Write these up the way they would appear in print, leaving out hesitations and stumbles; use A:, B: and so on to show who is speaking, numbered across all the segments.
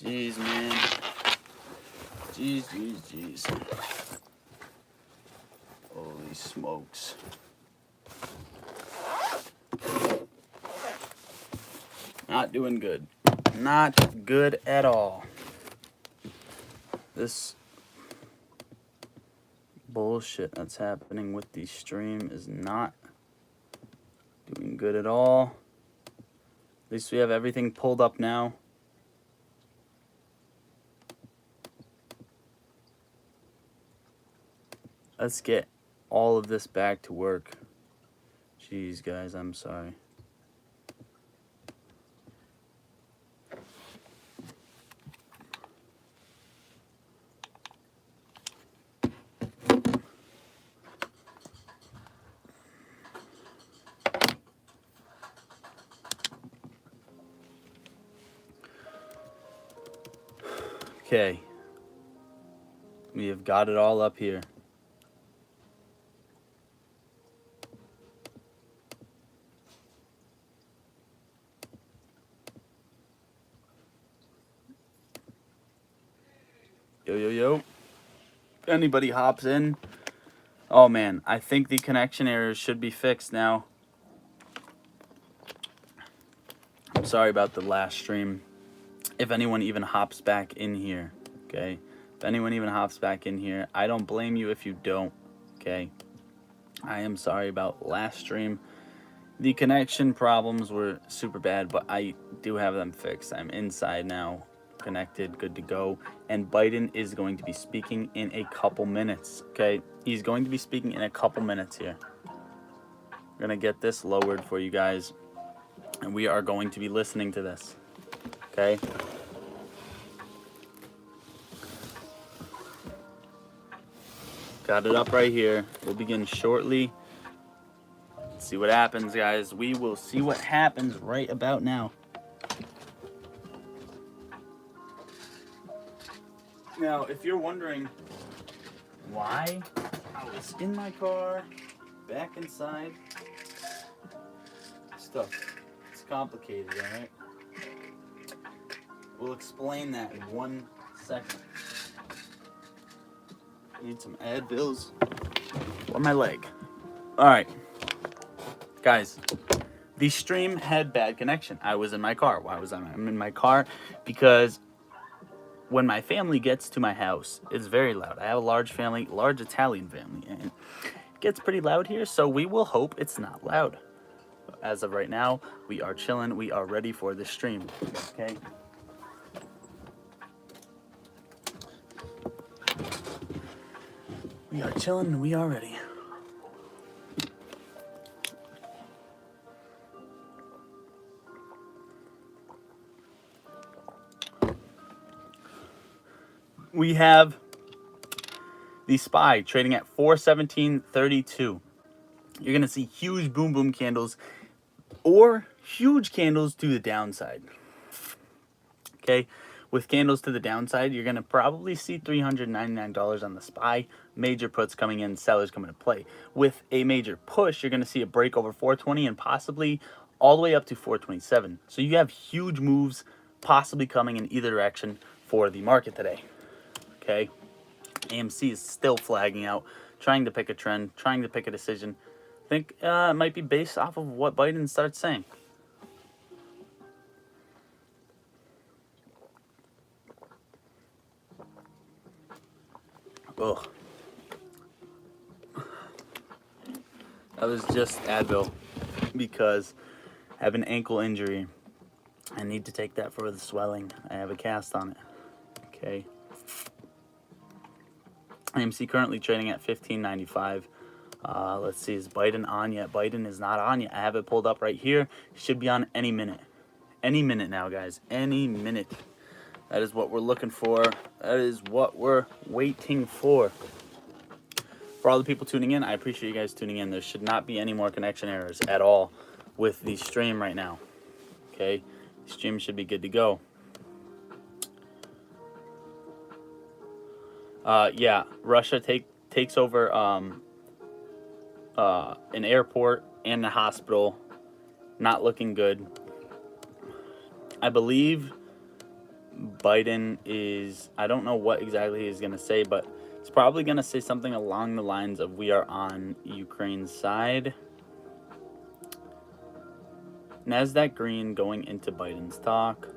A: Jeez, man. Jeez. Holy smokes. Not doing good. Not good at all. This bullshit that's happening with the stream is not doing good at all. At least we have everything pulled up now. Let's get all of this back to work. Jeez, guys, I'm sorry. Okay. We have got it all up here. Yo. If anybody hops in. Oh man, I think the connection errors should be fixed now. I'm sorry about the last stream. If anyone even hops back in here, okay? If anyone even hops back in here, I don't blame you if you don't, okay? I am sorry about last stream. The connection problems were super bad, but I do have them fixed. I'm inside now, connected, good to go. And Biden is going to be speaking in a couple minutes, okay? He's going to be speaking in a couple minutes here. We're gonna get this lowered for you guys, and we are going to be listening to this, okay? Got it up right here. We'll begin shortly. Let's see what happens, guys. We will see what happens right about now. Now, if you're wondering why I was in my car, back inside, stuff, it's complicated, all right? We'll explain that in 1 second. Need some Advils for my leg. All right, guys. The stream had bad connection. I was in my car. Why was I'm in my car? Because when my family gets to my house, it's very loud. I have a large family, large Italian family, and it gets pretty loud here, so we will hope it's not loud. As of right now, we are chilling. We are ready for the stream, okay? We are chilling and we are ready. We have the SPY trading at 417.32. You're going to see huge boom candles or huge candles to the downside. Okay, with candles to the downside, you're going to probably see $399 on the SPY. Major puts coming in, sellers coming to play. With a major push, you're going to see a break over 420 and possibly all the way up to 427. So you have huge moves possibly coming in either direction for the market today. Okay, AMC is still flagging out, trying to pick a trend, trying to pick a decision. I think it might be based off of what Biden starts saying. Ugh. That was just Advil because I have an ankle injury. I need to take that for the swelling. I have a cast on it. Okay. AMC currently trading at $15.95. Let's see, is Biden on yet? Biden is not on yet. I have it pulled up right here. Should be on any minute. Any minute now, guys. Any minute. That is what we're looking for. That is what we're waiting for. For all the people tuning in, I appreciate you guys tuning in. There should not be any more connection errors at all with the stream right now. Okay? The stream should be good to go. Yeah, Russia takes over an airport and a hospital. Not looking good. I believe Biden is, I don't know what exactly he's going to say, but he's probably going to say something along the lines of we are on Ukraine's side. NASDAQ green going into Biden's talk.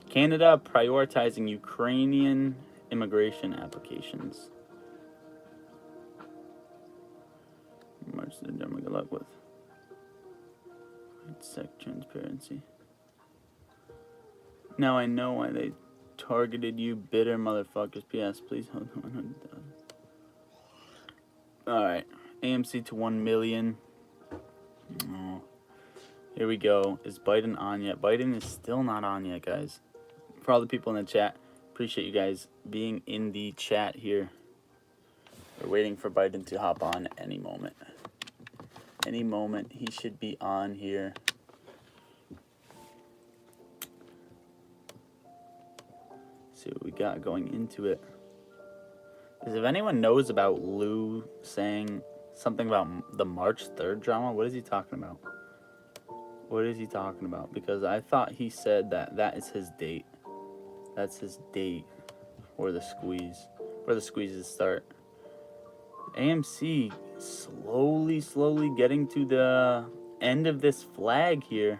A: Canada prioritizing Ukrainian immigration applications. March to the German, good luck with. Sec transparency. Now I know why they targeted you, bitter motherfuckers. P.S. Please hold on 100,000. Alright. AMC to 1 million. Oh. Here we go. Is Biden on yet? Biden is still not on yet, guys. For all the people in the chat, appreciate you guys being in the chat here. We're waiting for Biden to hop on any moment. Any moment he should be on here. See what we got going into it. Because if anyone knows about Lou saying something about the March 3rd drama, what is he talking about? What is he talking about? Because I thought he said that that is his date. That's his date for the squeeze. Where the squeezes start. AMC slowly getting to the end of this flag here.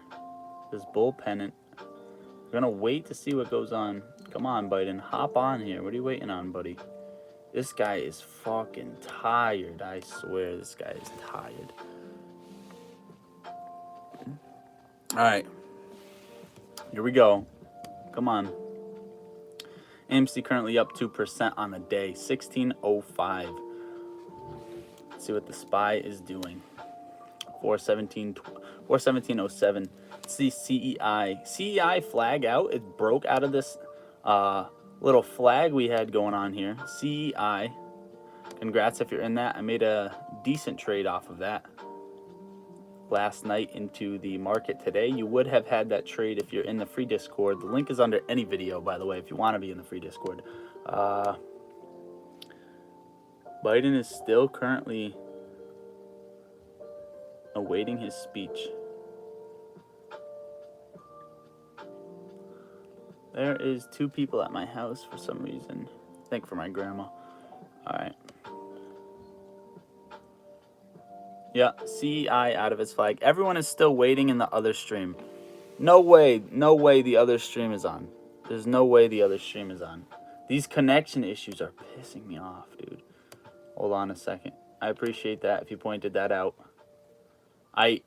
A: This bull pennant. We're gonna wait to see what goes on. Come on, Biden. Hop on here. What are you waiting on, buddy? This guy is fucking tired. I swear this guy is tired. Alright. Here we go. Come on. AMC currently up 2% on the day. 1605. Let's see what the SPY is doing. 417.07. Let's see CEI. CEI flag out. It broke out of this little flag we had going on here. CEI. Congrats if you're in that. I made a decent trade off of that last night into the market today. You would have had that trade if you're in the free Discord. The link is under any video, by the way, if you want to be in the free Discord. Biden is still currently awaiting his speech. There is 2 people at my house for some reason. I think for my grandma. Alright. Yeah, CEI out of its flag. Everyone is still waiting in the other stream. No way the other stream is on. There's no way the other stream is on. These connection issues are pissing me off, dude. Hold on a second. I appreciate that if you pointed that out. I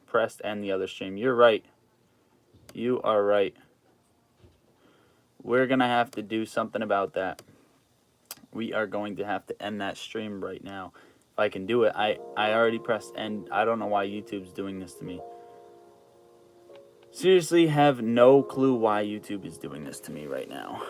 A: pressed end the other stream. You're right. You are right. We're going to have to do something about that. We are going to have to end that stream right now. If I can do it. I already pressed end. I don't know why YouTube's doing this to me. Seriously, have no clue why YouTube is doing this to me right now.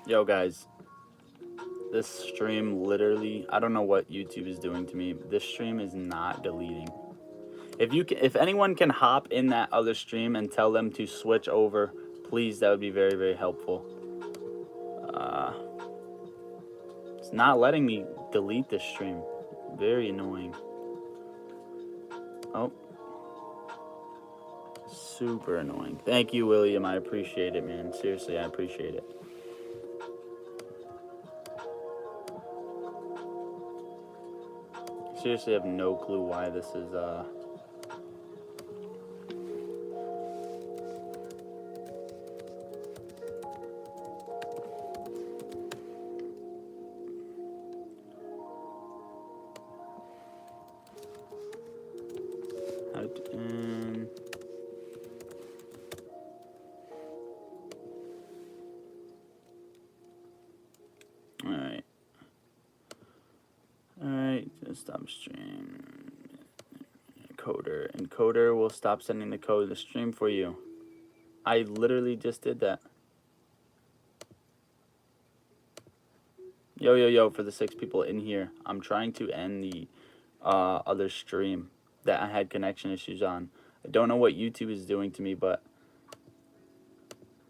A: Yo, guys. This stream literally, I don't know what YouTube is doing to me. This stream is not deleting. If anyone can hop in that other stream and tell them to switch over, please, that would be very, very helpful. It's not letting me delete this stream. Very annoying. Oh. Super annoying. Thank you, William. I appreciate it, man. Seriously, I appreciate it. Seriously, I have no clue why this is, Alright. Alright, just stop stream. Encoder will stop sending the code to the stream for you. I literally just did that. Yo, for the 6 people in here, I'm trying to end the other stream that I had connection issues on. I don't know what YouTube is doing to me, but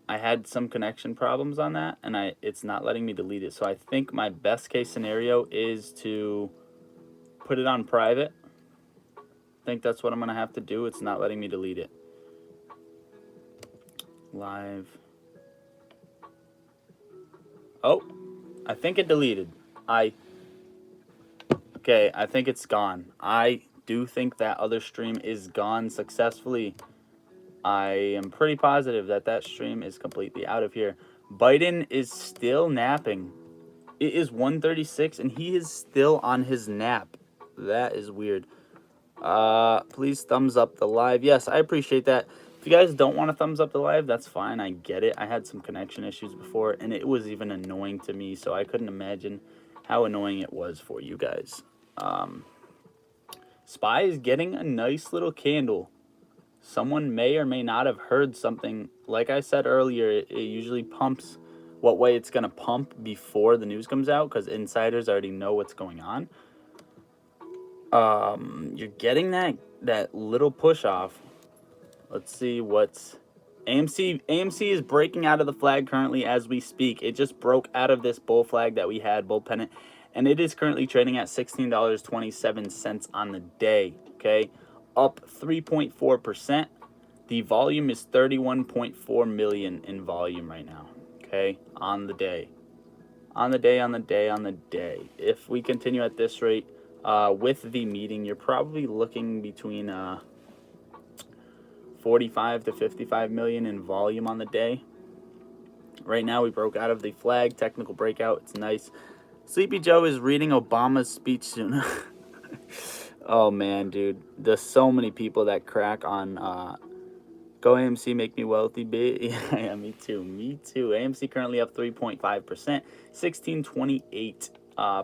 A: I had some connection problems on that, and it's not letting me delete it. So I think my best case scenario is to put it on private. I think that's what I'm going to have to do. It's not letting me delete it. Live. Oh, I think it deleted. Okay, I think it's gone. I do think that other stream is gone successfully. I am pretty positive that that stream is completely out of here. Biden is still napping. It is 1:36 and he is still on his nap. That is weird. Please thumbs up the live. Yes, I appreciate that. If you guys don't want to thumbs up the live, that's fine. I get it. I had some connection issues before, and it was even annoying to me, so I couldn't imagine how annoying it was for you guys. Spy is getting a nice little candle. Someone may or may not have heard something. Like I said earlier, it usually pumps what way it's going to pump before the news comes out, because insiders already know what's going on. You're getting that little push off. Let's see what's AMC is breaking out of the flag currently as we speak. It just broke out of this bull flag that we had, bull pennant, and it is currently trading at $16.27 on the day. Okay, up 3.4%. The volume is 31.4 million in volume right now. Okay, on the day. If we continue at this rate, with the meeting, you're probably looking between 45 to 55 million in volume on the day. Right now, we broke out of the flag. Technical breakout. It's nice. Sleepy Joe is reading Obama's speech soon. Oh, man, dude. There's so many people that crack on Go AMC, make me wealthy, bitch. Yeah, me too. AMC currently up 3.5%. 1628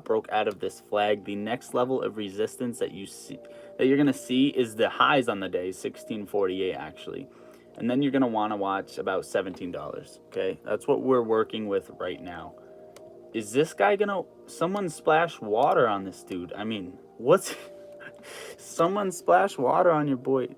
A: broke out of this flag. The next level of resistance that you're gonna see is the highs on the day, 1648 actually, and then you're gonna want to watch about $17. Okay, that's what we're working with right now. Is this guy gonna? Someone splash water on this dude. I mean, what's? Someone splash water on your boy.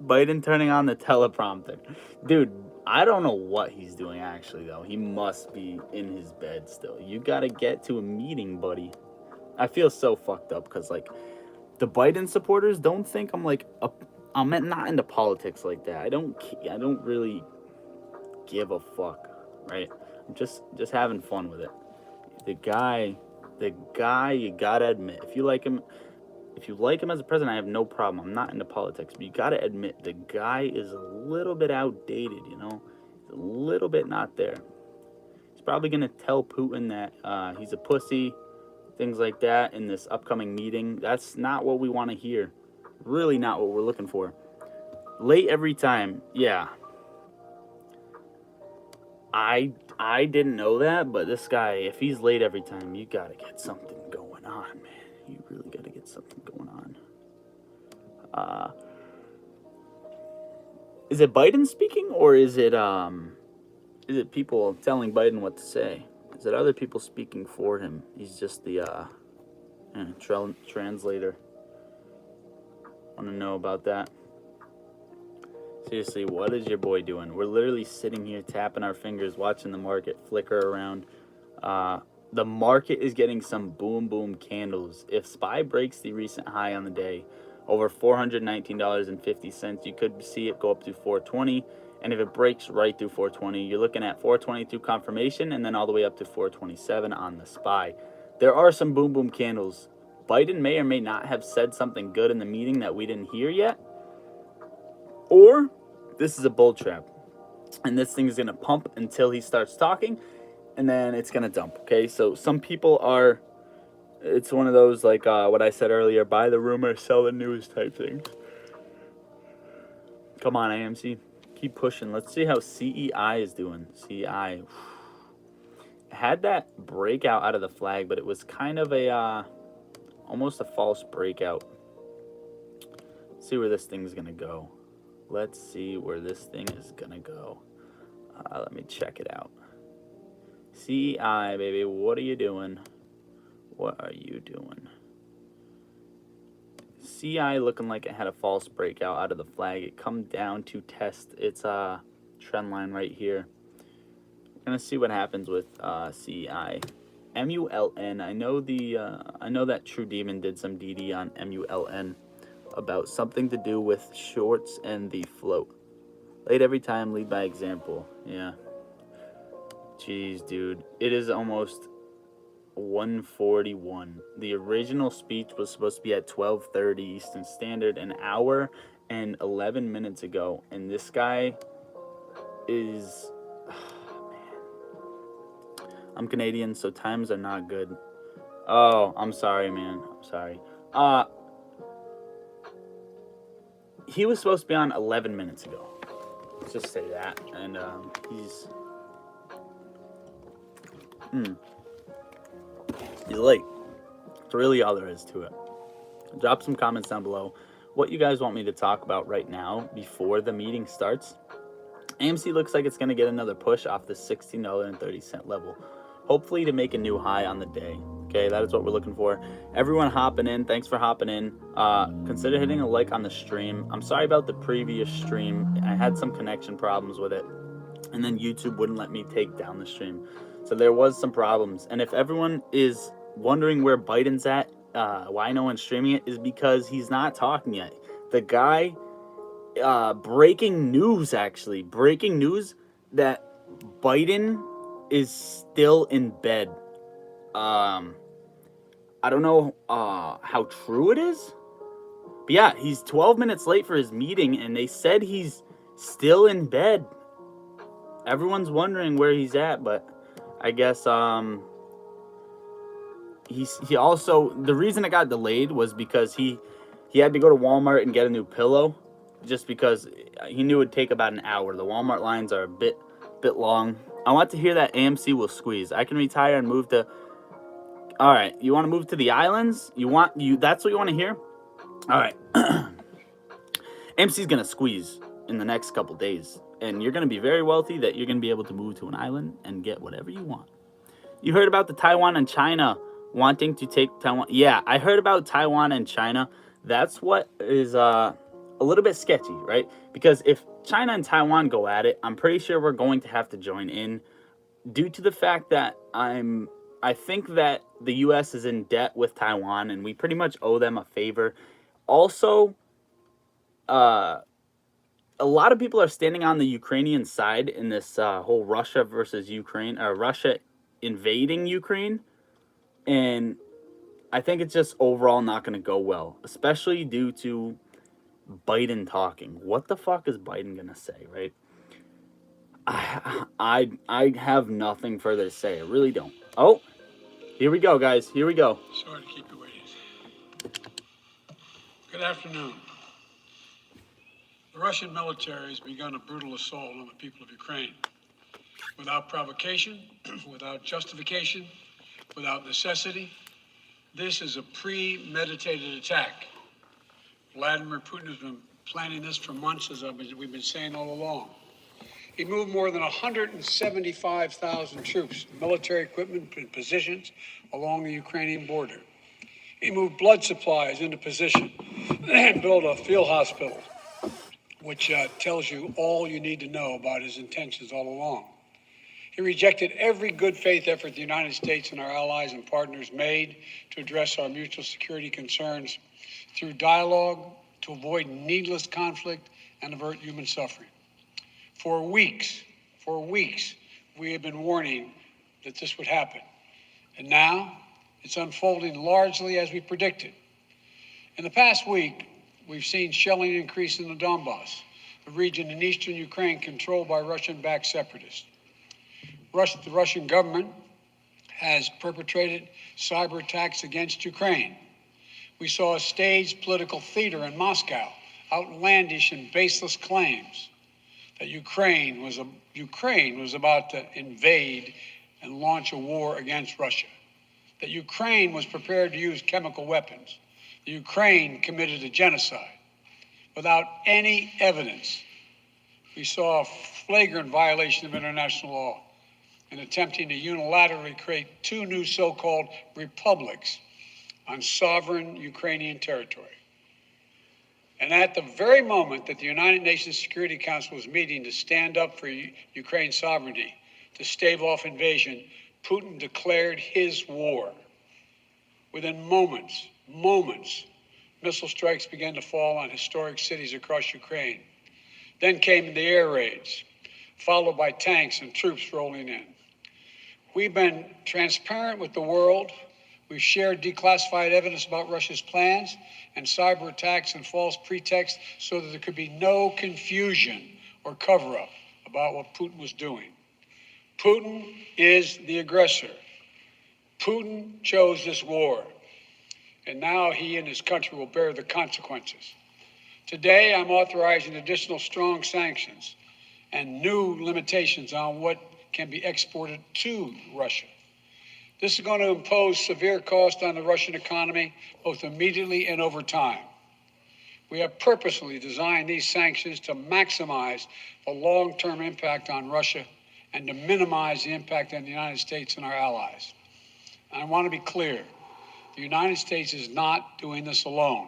A: Biden turning on the teleprompter. Dude, I don't know what he's doing actually, though. He must be in his bed still. You gotta get to a meeting, buddy. I feel so fucked up because, like, the Biden supporters don't think I'm, like, I'm not into politics like that. I don't really give a fuck, right? I'm just having fun with it. The guy, you gotta admit, if you like him as a president, I have no problem. I'm not into politics, but you gotta admit the guy is a little bit outdated, you know? He's a little bit not there. He's probably gonna tell Putin that he's a pussy, things like that in this upcoming meeting. That's not what we want to hear. Really not what we're looking for. Late every time, yeah. I didn't know that, but this guy, if he's late every time, you gotta get something going on, man. You really gotta get something going on. Is it Biden speaking, or is it people telling Biden what to say? Is it other people speaking for him? He's just the translator. Want to know about that? Seriously, what is your boy doing? We're literally sitting here tapping our fingers, watching the market flicker around. The market is getting some boom candles. If SPY breaks the recent high on the day, over $419.50. You could see it go up to 420, and if it breaks right through 420, you're looking at 422 confirmation, and then all the way up to 427 on the SPY. There are some boom boom candles. Biden may or may not have said something good in the meeting that we didn't hear yet, or this is a bull trap, and this thing is going to pump until he starts talking, and then it's going to dump. Okay, so some people are, it's one of those like what I said earlier, buy the rumor, sell the news type things. Come on, AMC, keep pushing. Let's see how CEI is doing. CEI had that breakout out of the flag, but it was kind of a almost a false breakout. Let's see where this thing's going to go. Let's see where this thing is going to go. Let me check it out. CEI, baby, what are you doing? What are you doing? CEI looking like it had a false breakout out of the flag. It come down to test its trend line right here. We're going to see what happens with CEI. MULN, I know that True Demon did some DD on MULN about something to do with shorts and the float. Late every time, lead by example. Yeah. Jeez, dude. It is almost 1:41. The original speech was supposed to be at 12:30 Eastern Standard, an hour and 11 minutes ago. And this guy is... Oh, man. I'm Canadian, so times are not good. Oh, I'm sorry, man. I'm sorry. He was supposed to be on 11 minutes ago. Let's just say that. And he's late. That's really all there is to it. Drop some comments down below what you guys want me to talk about right now before the meeting starts. AMC looks like it's going to get another push off the $16.30 level, hopefully to make a new high on the day. Okay, that is what we're looking for. Everyone hopping in, thanks for hopping in. Consider hitting a like on the stream. I'm sorry about the previous stream. I had some connection problems with it, and then YouTube wouldn't let me take down the stream. So there was some problems. And if everyone is wondering where Biden's at, why no one's streaming it, is because he's not talking yet. The guy, breaking news that Biden is still in bed. I don't know how true it is, but yeah, he's 12 minutes late for his meeting, and they said he's still in bed. Everyone's wondering where he's at, but I guess he also, the reason it got delayed was because he had to go to Walmart and get a new pillow, just because he knew it would take about an hour. The Walmart lines are a bit long. I want to hear that AMC will squeeze. I can retire and move to... All right, you want to move to the islands? That's what you want to hear? All right. AMC's going to squeeze in the next couple days, and you're going to be very wealthy that you're going to be able to move to an island and get whatever you want. You heard about the Taiwan and China wanting to take Taiwan? Yeah, I heard about Taiwan and China. That's what is a little bit sketchy, right? Because if China and Taiwan go at it, I'm pretty sure we're going to have to join in, due to the fact that I think that the U.S. is in debt with Taiwan, and we pretty much owe them a favor. Also, a lot of people are standing on the Ukrainian side in this whole Russia versus Ukraine, or Russia invading Ukraine, and I think it's just overall not going to go well, especially due to Biden talking. What the fuck is Biden going to say, right? I have nothing further to say. I really don't. Oh, here we go, guys. Here we go.
B: Sorry to keep you waiting. Good afternoon. The Russian military has begun a brutal assault on the people of Ukraine. Without provocation, without justification, without necessity, this is a premeditated attack. Vladimir Putin has been planning this for months, as we've been saying all along. He moved more than 175,000 troops, military equipment, and positions along the Ukrainian border. He moved blood supplies into position and built a field hospital, which tells you all you need to know about his intentions all along. He rejected every good faith effort the United States and our allies and partners made to address our mutual security concerns through dialogue to avoid needless conflict and avert human suffering. For weeks, we have been warning that this would happen. And now it's unfolding largely as we predicted. In the past week, we've seen shelling increase in the Donbass, a region in eastern Ukraine controlled by Russian-backed separatists. The Russian government has perpetrated cyber attacks against Ukraine. We saw a staged political theater in Moscow, outlandish and baseless claims that Ukraine was about to invade and launch a war against Russia, that Ukraine was prepared to use chemical weapons, that Ukraine committed a genocide. Without any evidence, we saw a flagrant violation of international law in attempting to unilaterally create two new so-called republics on sovereign Ukrainian territory. And at the very moment that the United Nations Security Council was meeting to stand up for Ukraine's sovereignty, to stave off invasion, Putin declared his war. Within moments, missile strikes began to fall on historic cities across Ukraine. Then came the air raids, followed by tanks and troops rolling in. We've been transparent with the world. We've shared declassified evidence about Russia's plans and cyber attacks and false pretexts so that there could be no confusion or cover-up about what Putin was doing. Putin is the aggressor. Putin chose this war, and now he and his country will bear the consequences. Today, I'm authorizing additional strong sanctions and new limitations on what can be exported to Russia. This is going to impose severe cost on the Russian economy, both immediately and over time. We have purposely designed these sanctions to maximize the long-term impact on Russia and to minimize the impact on the United States and our allies. And I want to be clear, the United States is not doing this alone.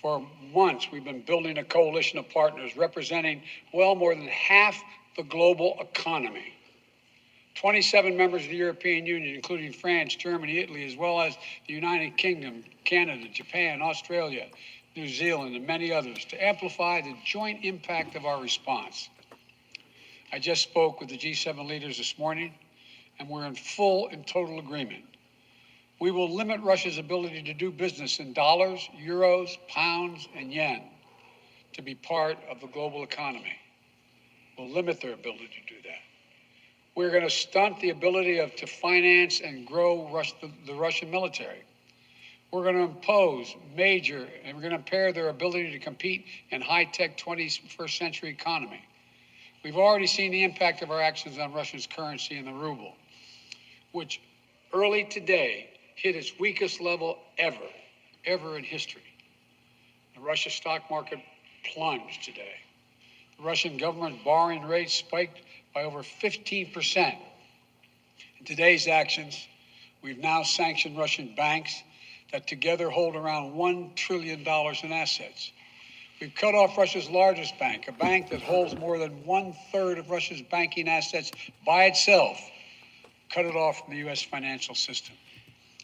B: For months, we've been building a coalition of partners representing well more than half the global economy. 27 members of the European Union, including France, Germany, Italy, as well as the United Kingdom, Canada, Japan, Australia, New Zealand, and many others, to amplify the joint impact of our response. I just spoke with the G7 leaders this morning, and we're in full and total agreement. We will limit Russia's ability to do business in dollars, euros, pounds, and yen to be part of the global economy. We'll limit their ability to do that. We're going to stunt the ability to finance and grow the Russian military. We're going to impose and we're going to impair their ability to compete in high-tech 21st century economy. We've already seen the impact of our actions on Russia's currency and the ruble, which early today hit its weakest level ever in history. The Russian stock market plunged today. The Russian government borrowing rate spiked by over 15%. In today's actions, we've now sanctioned Russian banks that together hold around $1 trillion in assets. We've cut off Russia's largest bank, a bank that holds more than 1/3 of Russia's banking assets by itself, cut it off from the U.S. financial system.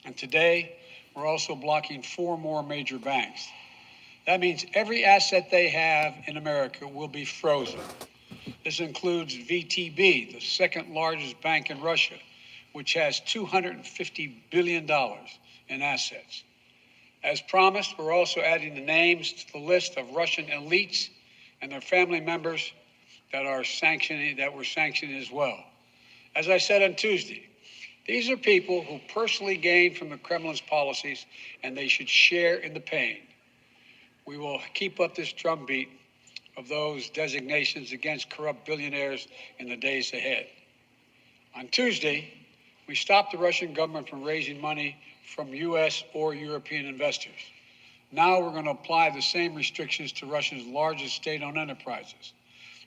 B: And today, we're also blocking 4 more major banks. That means every asset they have in America will be frozen. This includes VTB, the second largest bank in Russia, which has $250 billion in assets. As promised, we're also adding the names to the list of Russian elites and their family members that we're sanctioning as well. As I said on Tuesday, these are people who personally gain from the Kremlin's policies, and they should share in the pain. We will keep up this drumbeat of those designations against corrupt billionaires in the days ahead. On Tuesday, we stopped the Russian government from raising money from U.S. or European investors. Now we're going to apply the same restrictions to Russia's largest state-owned enterprises,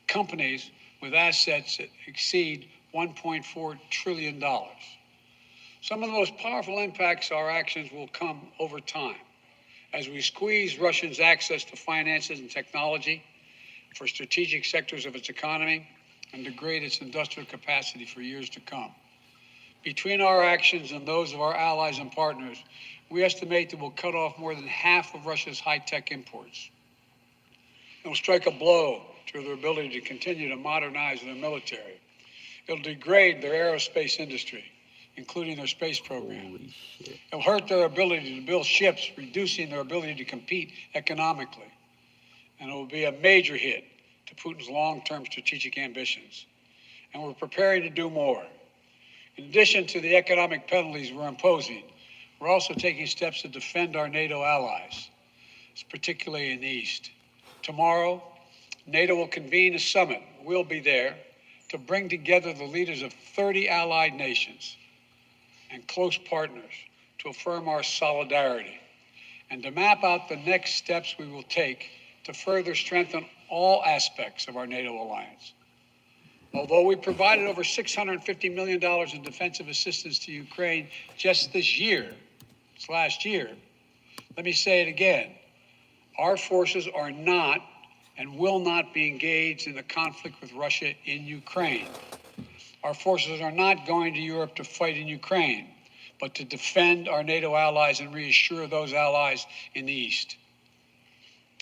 B: companies with assets that exceed $1.4 trillion. Some of the most powerful impacts of our actions will come over time as we squeeze Russia's access to finances and technology for strategic sectors of its economy and degrade its industrial capacity for years to come. Between our actions and those of our allies and partners, We estimate that we'll cut off more than half of Russia's high-tech imports. It'll strike a blow to their ability to continue to modernize their military. It'll degrade their aerospace industry, including their space program. It'll hurt their ability to build ships, reducing their ability to compete economically. And it will be a major hit to Putin's long-term strategic ambitions. And we're preparing to do more. In addition to the economic penalties we're imposing, we're also taking steps to defend our NATO allies, particularly in the East. Tomorrow, NATO will convene a summit. We'll be there to bring together the leaders of 30 allied nations and close partners to affirm our solidarity and to map out the next steps we will take to further strengthen all aspects of our NATO alliance. Although we provided over $650 million in defensive assistance to Ukraine just this last year, let me say it again. Our forces are not and will not be engaged in the conflict with Russia in Ukraine. Our forces are not going to Europe to fight in Ukraine, but to defend our NATO allies and reassure those allies in the East.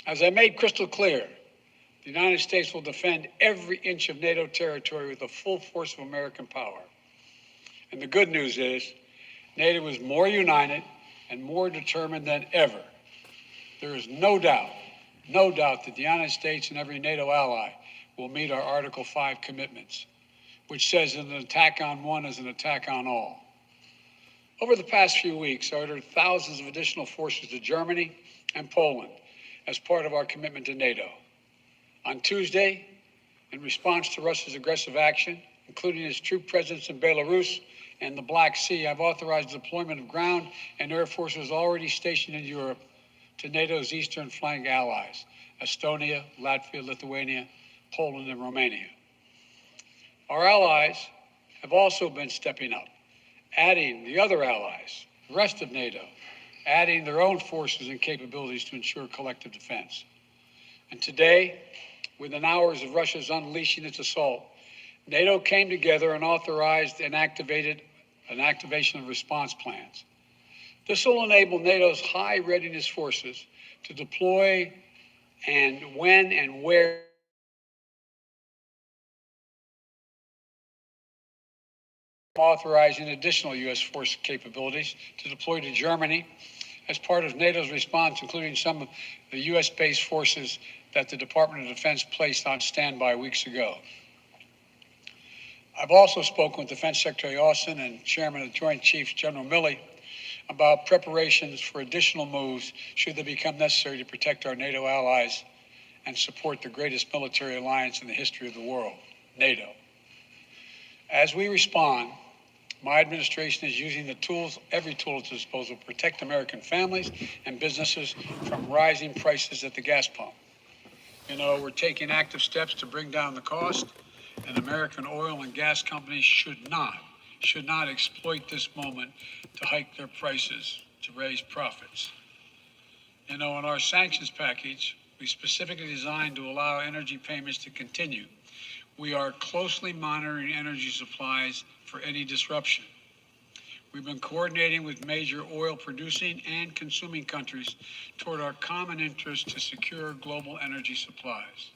B: As I made crystal clear, the United States will defend every inch of NATO territory with the full force of American power. And the good news is, NATO is more united and more determined than ever. There is no doubt that the United States and every NATO ally will meet our Article 5 commitments, which says that an attack on one is an attack on all. Over the past few weeks, I ordered thousands of additional forces to Germany and Poland as part of our commitment to NATO. On Tuesday, in response to Russia's aggressive action, including its troop presence in Belarus and the Black Sea, I've authorized the deployment of ground and air forces already stationed in Europe to NATO's eastern flank allies, Estonia, Latvia, Lithuania, Poland, and Romania. Our allies have also been stepping up, adding the other allies, the rest of NATO, adding their own forces and capabilities to ensure collective defense. And today, within hours of Russia's unleashing its assault, NATO came together and authorized and activated an activation of response plans. This will enable NATO's high readiness forces to deploy and when and where authorizing additional U.S. force capabilities to deploy to Germany as part of NATO's response, including some of the U.S.-based forces that the Department of Defense placed on standby weeks ago. I've also spoken with Defense Secretary Austin and Chairman of the Joint Chiefs, General Milley, about preparations for additional moves should they become necessary to protect our NATO allies and support the greatest military alliance in the history of the world, NATO. As we respond, my administration is using the tools, every tool at its disposal, to protect American families and businesses from rising prices at the gas pump. We're taking active steps to bring down the cost, and American oil and gas companies should not exploit this moment to hike their prices to raise profits. In our sanctions package, we specifically designed to allow energy payments to continue. We are closely monitoring energy supplies for any disruption. We've been coordinating with major oil producing and consuming countries toward our common interest to secure global energy supplies.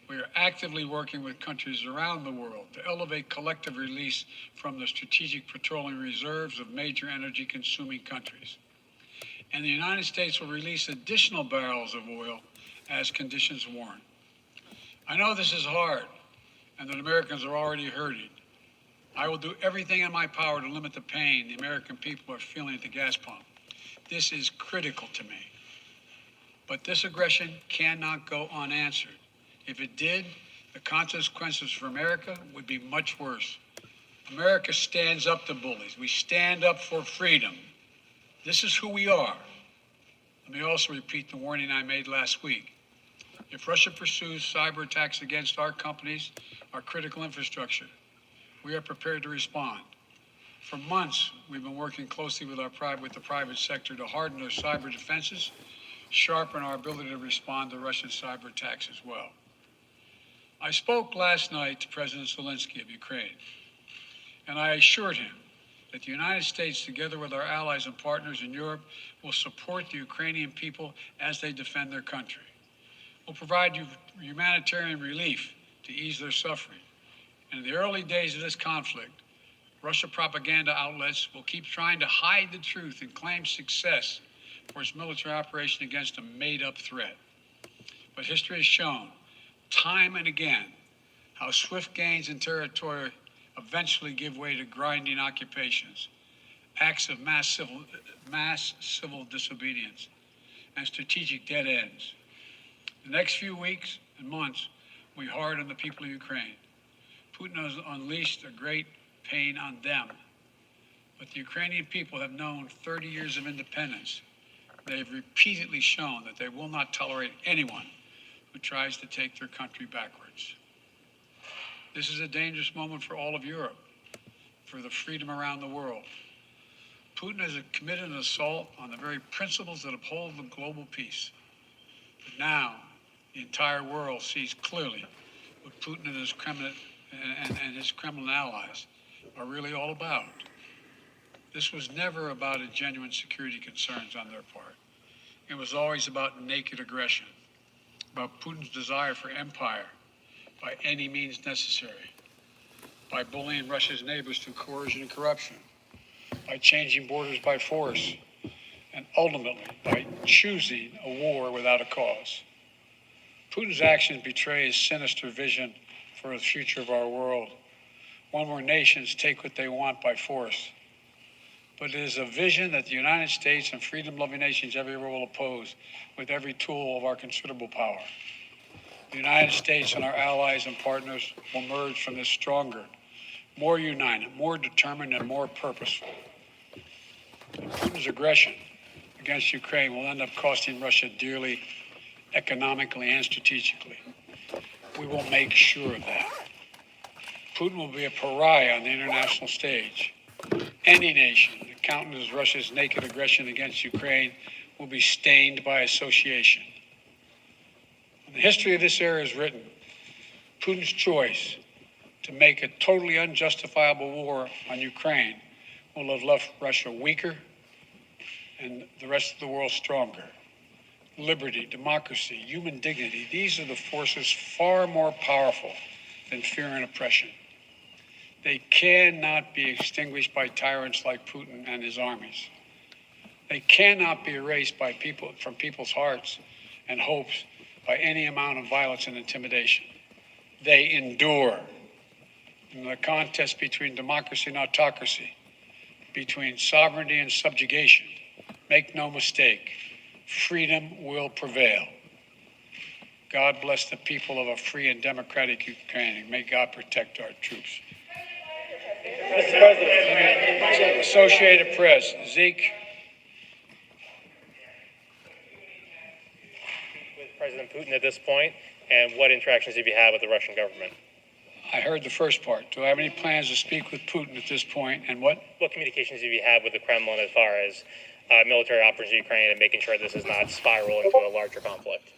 B: We are actively working with countries around the world to elevate collective release from the strategic petroleum reserves of major energy consuming countries. And the United States will release additional barrels of oil as conditions warrant. I know this is hard and that Americans are already hurting. I will do everything in my power to limit the pain the American people are feeling at the gas pump. This is critical to me. But this aggression cannot go unanswered. If it did, the consequences for America would be much worse. America stands up to bullies. We stand up for freedom. This is who we are. Let me also repeat the warning I made last week. If Russia pursues cyber attacks against our companies, our critical infrastructure, we are prepared to respond. For months, we've been working closely with the private sector to harden our cyber defenses, sharpen our ability to respond to Russian cyber attacks as well. I spoke last night to President Zelensky of Ukraine, and I assured him that the United States, together with our allies and partners in Europe, will support the Ukrainian people as they defend their country. We'll provide humanitarian relief to ease their suffering. And in the early days of this conflict, Russia propaganda outlets will keep trying to hide the truth and claim success for its military operation against a made-up threat. But history has shown, time and again, how swift gains in territory eventually give way to grinding occupations, acts of mass civil disobedience, and strategic dead ends. The next few weeks and months will be hard on the people of Ukraine. Putin has unleashed a great pain on them. But the Ukrainian people have known 30 years of independence. They have repeatedly shown that they will not tolerate anyone who tries to take their country backwards. This is a dangerous moment for all of Europe, for the freedom around the world. Putin has committed an assault on the very principles that uphold the global peace. But now, the entire world sees clearly what Putin and his Kremlin allies are really all about. This was never about a genuine security concerns on their part. It was always about naked aggression, about Putin's desire for empire by any means necessary, by bullying Russia's neighbors through coercion and corruption, by changing borders by force, and ultimately by choosing a war without a cause. Putin's actions betray his sinister vision for the future of our world, one where nations take what they want by force. But it is a vision that the United States and freedom-loving nations everywhere will oppose with every tool of our considerable power. The United States and our allies and partners will emerge from this stronger, more united, more determined, and more purposeful. Putin's aggression against Ukraine will end up costing Russia dearly, economically and strategically. We will make sure of that. Putin will be a pariah on the international stage. Any nation that countenances Russia's naked aggression against Ukraine will be stained by association. When the history of this era is written, Putin's choice to make a totally unjustifiable war on Ukraine will have left Russia weaker and the rest of the world stronger. Liberty, democracy, human dignity, these are the forces far more powerful than fear and oppression. They cannot be extinguished by tyrants like Putin and his armies. They cannot be erased by from people's hearts and hopes by any amount of violence and intimidation. They endure. In the contest between democracy and autocracy, between sovereignty and subjugation, make no mistake, freedom will prevail. God bless the people of a free and democratic Ukraine. May God protect our troops. Mr. President. Associated Press, Zeke.
C: With President Putin at this point, and what interactions have you had with the Russian government?
B: I heard the first part. Do I have any plans to speak with Putin at this point, and what?
C: What communications have you had with the Kremlin as far as military operations in Ukraine and making sure this is not spiraling into a larger conflict?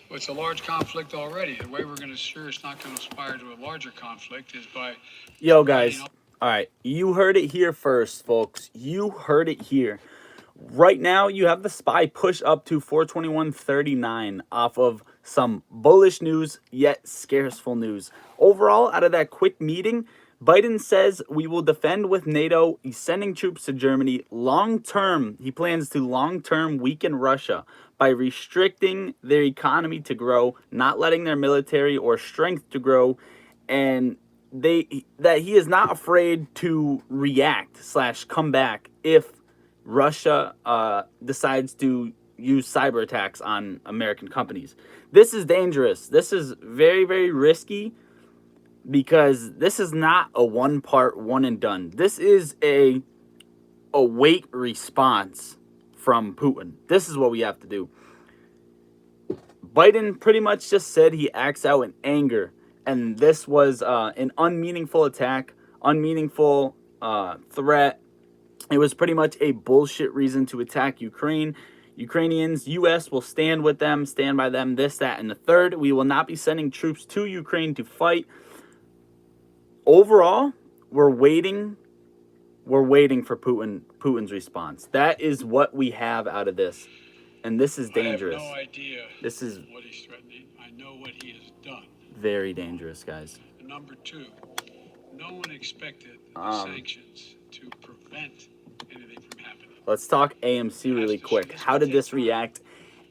B: Well, it's a large conflict already. The way we're going to ensure it's not going to aspire to a larger conflict is by...
A: Yo, guys. All right. You heard it here first, folks. You heard it here. Right now, you have the SPY push up to 421.39 off of some bullish news, yet scarceful news. Overall, out of that quick meeting, Biden says we will defend with NATO. He's sending troops to Germany. Long-term, he plans to long-term weaken Russia by restricting their economy to grow, not letting their military or strength to grow, and that he is not afraid to react/come back if Russia decides to use cyber attacks on American companies. This is dangerous. This is very, very risky because this is not a one-part, one and done. This is a await response from Putin. This is what we have to do. Biden pretty much just said he acts out in anger, and this was an unmeaningful attack, unmeaningful threat. It was pretty much a bullshit reason to attack Ukraine. Ukrainians, U.S. will stand with them, stand by them, this, that, and the third. We will not be sending troops to Ukraine to fight. Overall, we're waiting we're waiting for Putin's response. That is what we have out of this. And this is dangerous.
B: I have no idea
A: this is
B: what he's threatening. I know what he has done.
A: very dangerous, guys.
B: And number two, no one expected the sanctions to prevent anything from happening.
A: Let's talk AMC really quick. How did this react?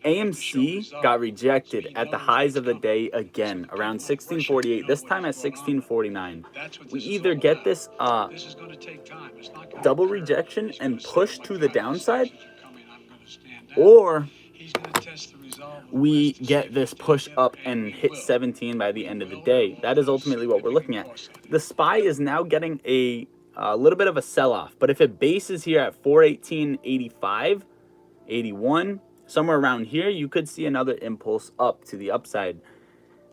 A: AMC got rejected at the highs of the day again, around 1648, this time at 1649. We either get this double rejection and push to the downside, or we get this push up and hit 17 by the end of the day. That is ultimately what we're looking at. The SPY is now getting a little bit of a sell-off, but if it bases here at 418.85, 81, somewhere around here, you could see another impulse up to the upside.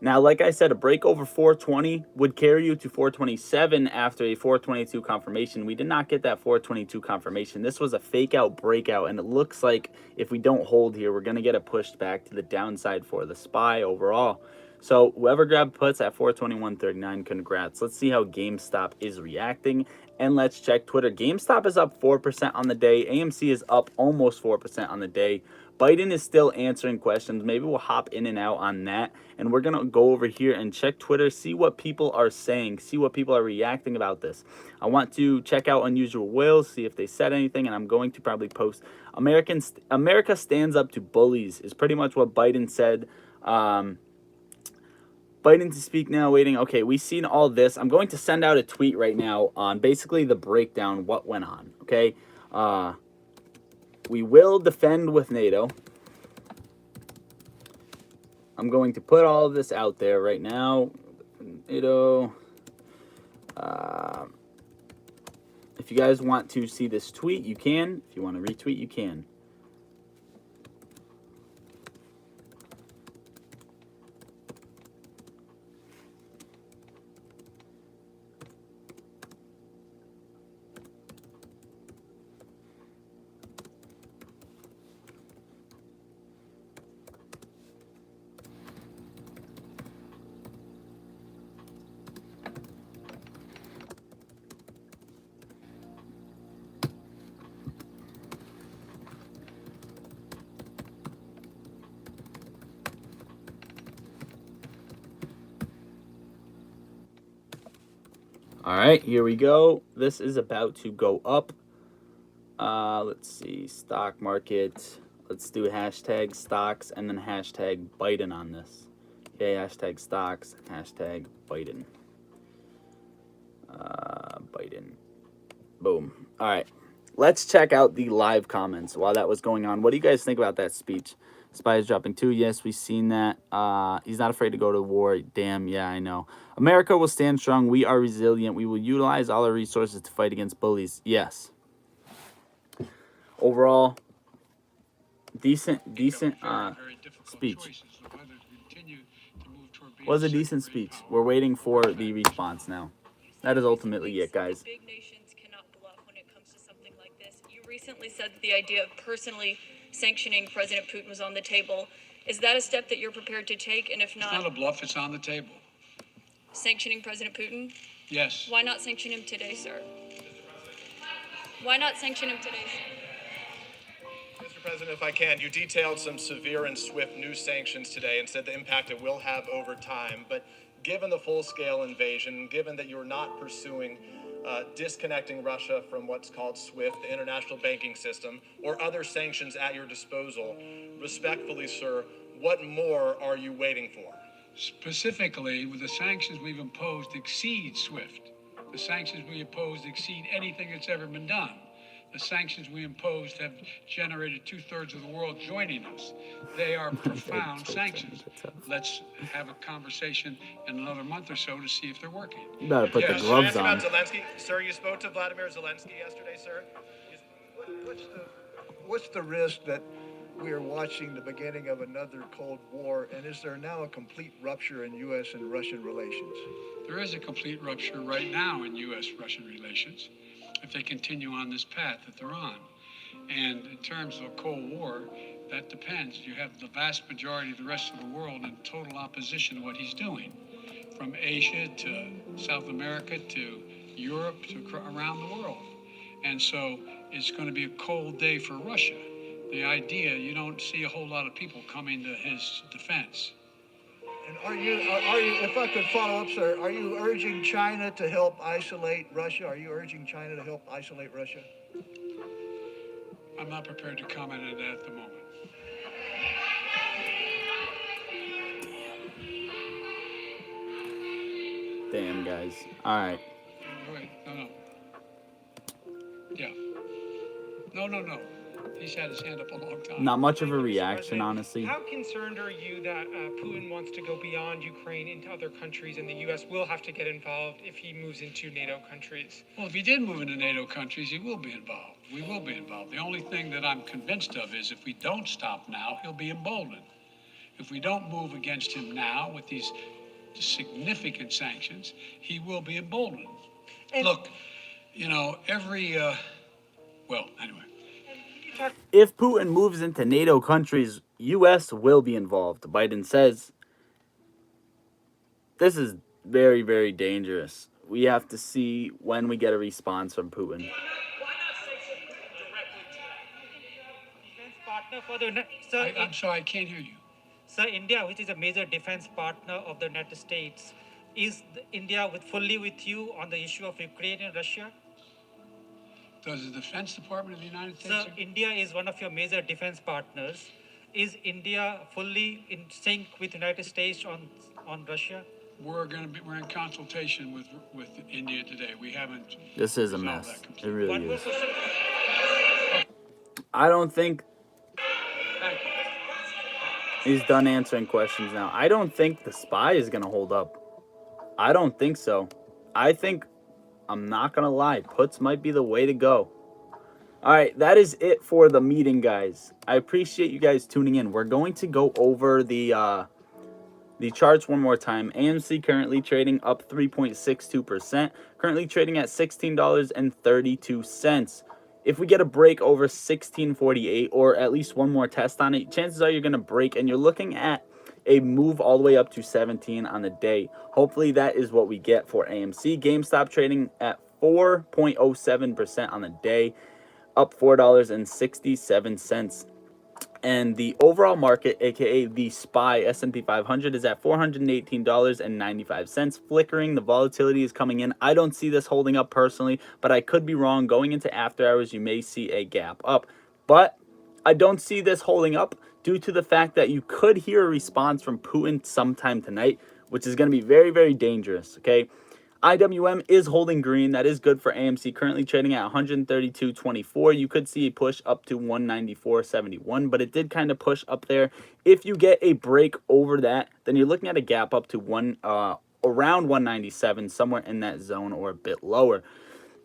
A: Now, like I said, a break over 420 would carry you to 427 after a 422 confirmation. We did not get that 422 confirmation. This was a fake out breakout, and it looks like if we don't hold here, we're going to get it pushed back to the downside for the SPY overall. So whoever grabbed puts at 421.39, congrats. Let's see how GameStop is reacting, and let's check Twitter. GameStop is up 4% on the day. AMC is up almost 4% on the day. Biden is still answering questions. Maybe we'll hop in and out on that. And we're going to go over here and check Twitter, see what people are saying, see what people are reacting about this. I want to check out Unusual Whales, see if they said anything, and I'm going to probably post America stands up to bullies is pretty much what Biden said. Biden to speak now, waiting. Okay, we've seen all this. I'm going to send out a tweet right now on basically the breakdown, what went on, okay? We will defend with NATO. I'm going to put all of this out there right now. NATO. If you guys want to see this tweet, you can. If you want to retweet, you can. All right, here we go. This is about to go up. Let's see, stock market. Let's do hashtag stocks and then hashtag Biden on this. Okay, hashtag stocks, hashtag Biden. Biden. Boom. All right, let's check out the live comments while that was going on. What do you guys think about that speech? SPY is dropping too. Yes, we've seen that. He's not afraid to go to war. Damn, yeah, I know. America will stand strong. We are resilient. We will utilize all our resources to fight against bullies. Yes. Overall, decent speech. Was a decent speech. We're waiting for the response now. That is ultimately it, guys.
D: Big nations cannot bluff when it comes to something like this. You recently said that the idea of personally sanctioning President Putin was on the table. Is that a step that you're prepared to take? And if not,
B: it's not a bluff, it's on the table.
D: Sanctioning President Putin?
B: Yes.
D: Why not sanction him today, sir? Why not sanction him today, sir?
E: Mr. President, if I can, you detailed some severe and swift new sanctions today and said the impact it will have over time. But given the full-scale invasion, given that you're not pursuing disconnecting Russia from what's called SWIFT, the international banking system, or other sanctions at your disposal, respectfully, sir, what more are you waiting for?
B: Specifically, with the sanctions we've imposed exceed SWIFT. The sanctions we imposed exceed anything that's ever been done. The sanctions we imposed have generated 2/3 of the world joining us. They are profound sanctions. Let's have a conversation in another month or so to see if they're working.
A: You better put the gloves on.
E: About Zelensky, sir, you spoke to Vladimir Zelensky yesterday, sir.
F: What's the risk that we are watching the beginning of another Cold War, and is there now a complete rupture in U.S. and Russian relations?
B: There is a complete rupture right now in U.S.-Russian relations if they continue on this path that they're on. And in terms of a Cold War, that depends. You have the vast majority of the rest of the world in total opposition to what he's doing, from Asia to South America to Europe to around the world. And so it's going to be a cold day for Russia. The idea, you don't see a whole lot of people coming to his defense.
F: And are you, if I could follow up, sir, are you urging China to help isolate Russia? Are you urging China to help isolate Russia?
B: I'm not prepared to comment on that at the moment.
A: Damn, guys. All right.
B: Wait, no. Yeah. No. He's had his hand up a long time.
A: Not much of a reaction, honestly.
G: How concerned are you that Putin wants to go beyond Ukraine into other countries, and the U.S. will have to get involved if he moves into NATO countries?
B: Well, if he did move into NATO countries, he will be involved. We will be involved. The only thing that I'm convinced of is if we don't stop now, he'll be emboldened. If we don't move against him now with these significant sanctions, he will be emboldened. And look, well, anyway.
A: If Putin moves into NATO countries, U.S. will be involved. Biden says this is very, very dangerous. We have to see when we get a response from Putin.
G: Why not say something directly to defense partner for
B: I'm sorry, I can't hear you.
G: Sir, India, which is a major defense partner of the United States, is India fully with you on the issue of Ukraine and Russia?
B: Does the Defense Department of the United States?
G: Sir, India is one of your major defense partners. Is India fully in sync with the United States on Russia?
B: We're in consultation with India today. We haven't.
A: This is a
B: resolved
A: mess.
B: that
A: It
B: completely.
A: really is. I don't think
B: Thank you.
A: he's done answering questions now. I don't think the spy is going to hold up. I don't think so. I think, I'm not going to lie, puts might be the way to go. All right, that is it for the meeting, guys. I appreciate you guys tuning in. We're going to go over the charts one more time. AMC currently trading up 3.62%. Currently trading at $16.32. If we get a break over 16.48 or at least one more test on it, chances are you're going to break, and you're looking at a move all the way up to 17 on the day. Hopefully that is what we get for AMC. GameStop trading at 4.07% on the day, up $4.67. And the overall market, aka the SPY S&P 500, is at $418.95, flickering. The volatility is coming in. I don't see this holding up personally, but I could be wrong. Going into after hours, you may see a gap up, but I don't see this holding up due to the fact that you could hear a response from Putin sometime tonight, which is going to be very, very dangerous. Okay. IWM is holding green. That is good for AMC. Currently trading at 132.24. You could see a push up to 194.71, but it did kind of push up there. If you get a break over that, then you're looking at a gap up to around 197, somewhere in that zone or a bit lower.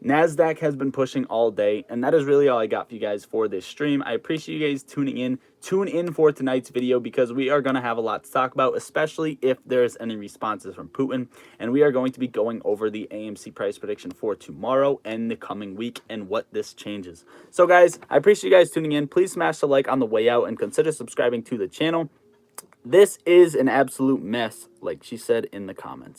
A: NASDAQ has been pushing all day, and that is really all I got for you guys for this stream. I appreciate you guys tuning in. Tune in for tonight's video because we are going to have a lot to talk about, especially if there's any responses from Putin. And we are going to be going over the AMC price prediction for tomorrow and the coming week and what this changes. So, guys, I appreciate you guys tuning in. Please smash the like on the way out and consider subscribing to the channel. This is an absolute mess, like she said in the comments.